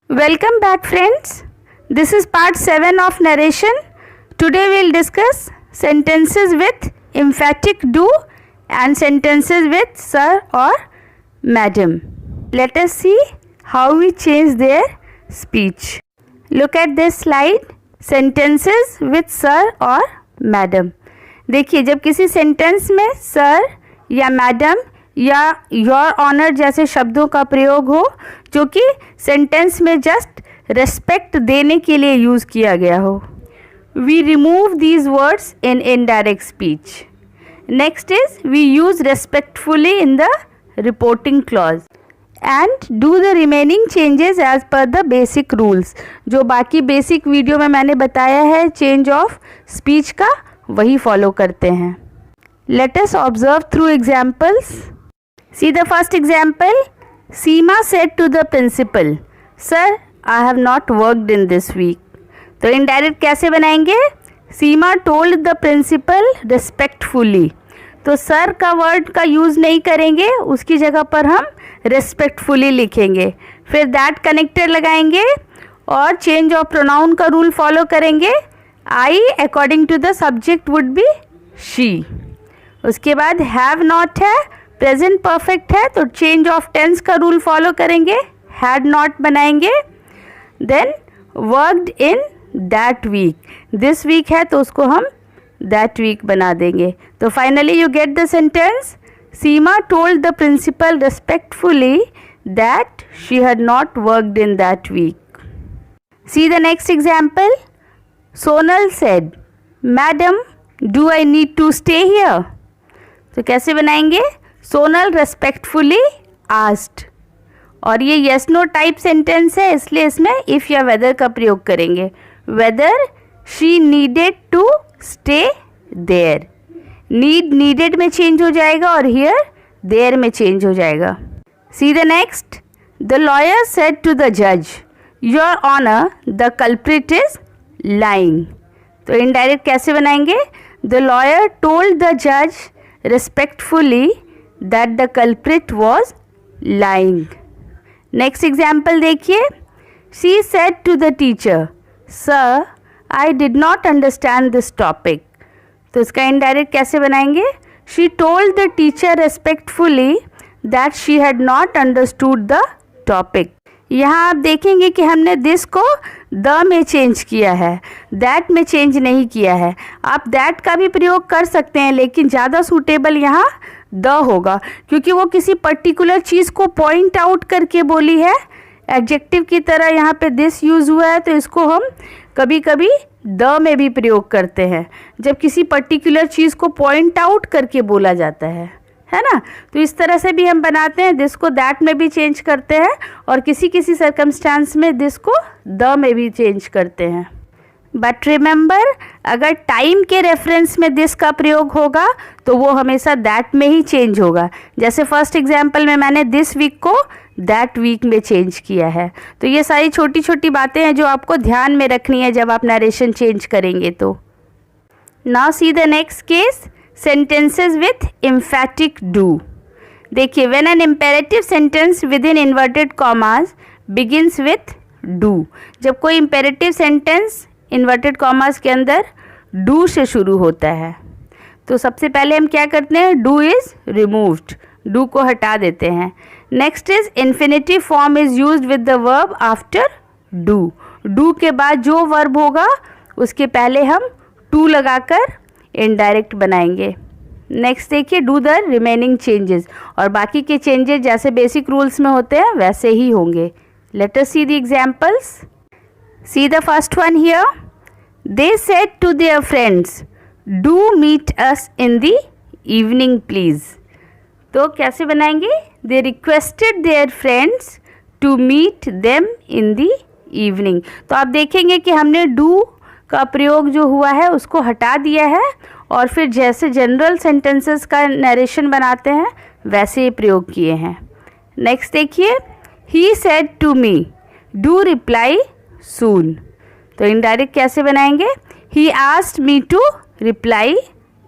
Welcome back, friends. This is part 7 of narration. Today we will discuss sentences with emphatic do and sentences with sir or madam. Let us see how we change their speech. Look at this slide. Sentences with sir or madam. देखिए, जब किसी sentence में sir या madam या your honour जैसे शब्दों का प्रयोग हो जो कि सेंटेंस में जस्ट रेस्पेक्ट देने के लिए यूज़ किया गया हो, we remove these words in indirect speech. Next is we use respectfully in the reporting clause and do the remaining changes as per the basic rules. जो बाकी बेसिक वीडियो में मैंने बताया है चेंज ऑफ स्पीच का, वही follow करते हैं. Let us observe through examples. See the first example. Seema said to the principal, "Sir, I have not worked in this week." तो indirect कैसे बनाएंगे? Seema told the principal respectfully. तो sir का word का use नहीं करेंगे, उसकी जगह पर हम respectfully लिखेंगे. फिर that कनेक्टर लगाएंगे और चेंज ऑफ प्रोनाउन का रूल फॉलो करेंगे. I according to the subject would be she. उसके बाद have not है, प्रेजेंट परफेक्ट है तो चेंज ऑफ टेंस का रूल फॉलो करेंगे, हैड नॉट बनाएंगे. Then worked in that week, this week है तो उसको हम दैट वीक बना देंगे. तो finally you get the sentence. Seema told the principal respectfully that she had not worked in that week. See the next example. Sonal said, madam do I need to stay here. तो कैसे बनाएंगे? Sonal respectfully asked. और ये yes no type sentence है, इसलिए इसमें if या weather का प्रयोग करेंगे. Whether she needed to stay there. Needed में चेंज हो जाएगा और हियर देयर में चेंज हो जाएगा. See the next. The lawyer said to the जज, your honour the culprit is lying. तो इनडायरेक्ट कैसे बनाएंगे? द लॉयर टोल्ड द जज respectfully that the culprit was lying. Next example देखिए. She said to the teacher, Sir, I did not understand this topic. तो इसका indirect कैसे बनाएंगे? She told the teacher respectfully that she had not understood the topic. यहाँ आप देखेंगे कि हमने दिस को द में चेंज किया है, दैट में चेंज नहीं किया है. आप दैट का भी प्रयोग कर सकते हैं, लेकिन ज़्यादा सूटेबल यहाँ द होगा क्योंकि वो किसी पर्टिकुलर चीज़ को पॉइंट आउट करके बोली है. एडजेक्टिव की तरह यहाँ पे दिस यूज़ हुआ है, तो इसको हम कभी कभी द में भी प्रयोग करते हैं जब किसी पर्टिकुलर चीज़ को पॉइंट आउट करके बोला जाता है ना. तो इस तरह से भी हम बनाते हैं. दिस को दैट में भी चेंज करते हैं और किसी किसी सर्कमस्टांस में दिस को द में भी चेंज करते हैं. बट रिमेंबर, अगर टाइम के रेफरेंस में दिस का प्रयोग होगा तो वो हमेशा दैट में ही चेंज होगा. जैसे फर्स्ट एग्जाम्पल में मैंने दिस वीक को दैट वीक में चेंज किया है. तो ये सारी छोटी छोटी बातें हैं जो आपको ध्यान में रखनी है जब आप नरेशन चेंज करेंगे. तो now see the next case. Sentences with emphatic do. देखिए, when an imperative sentence within inverted commas begins with do. जब कोई इम्पेरेटिव सेंटेंस इन्वर्टेड कॉमास के अंदर डू से शुरू होता है तो सबसे पहले हम क्या करते हैं? डू इज़ रिमूव्ड, डू को हटा देते हैं. Next is infinitive form is used with the verb after do. Do के बाद जो वर्ब होगा उसके पहले हम टू लगाकर इनडायरेक्ट बनाएंगे. नेक्स्ट देखिए, डू द रिमेनिंग चेंजेस. और बाकी के चेंजेस जैसे बेसिक रूल्स में होते हैं वैसे ही होंगे. Let us see the examples. See the first one here. They said to their friends, do meet us in the evening please. तो कैसे बनाएंगे? They requested their friends to meet them in the evening. तो आप देखेंगे कि हमने do का प्रयोग जो हुआ है उसको हटा दिया है और फिर जैसे जनरल सेंटेंसेस का नरेशन बनाते हैं वैसे ही प्रयोग किए हैं. नेक्स्ट देखिए. He said to me, do reply soon. तो इनडायरेक्ट कैसे बनाएंगे? He asked me to reply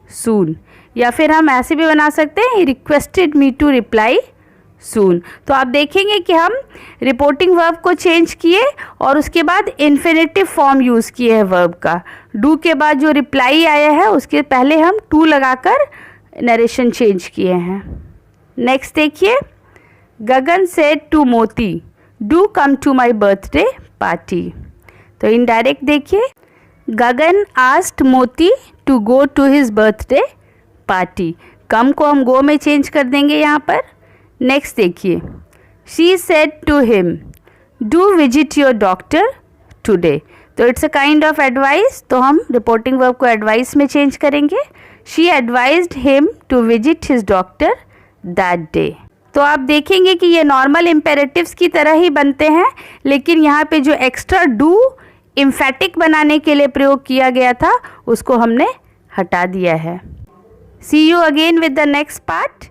soon. या फिर हम ऐसे भी बना सकते हैं, he requested me to reply soon. तो आप देखेंगे कि हम रिपोर्टिंग वर्ब को चेंज किए और उसके बाद इन्फिनेटिव फॉर्म यूज़ किए हैं वर्ब का। डू के बाद जो रिप्लाई आया है उसके पहले हम टू लगाकर नरेशन चेंज किए हैं। नेक्स्ट देखिए, Gagan said to Moti do come to my birthday party. तो इनडायरेक्ट देखिए, Gagan asked Moti to go to his birthday party. Come को हम गो में चेंज कर देंगे यहाँ पर। नेक्स्ट देखिए, she said to him do visit your doctor today. तो it's a kind of advice, तो हम रिपोर्टिंग वर्ब को एडवाइस में चेंज करेंगे। She advised him to visit his doctor that day. तो आप देखेंगे कि ये नॉर्मल इम्पेरेटिव्स की तरह ही बनते हैं, लेकिन यहाँ पे जो एक्स्ट्रा डू एम्फेटिक बनाने के लिए प्रयोग किया गया था उसको हमने हटा दिया है। See you again with the next part.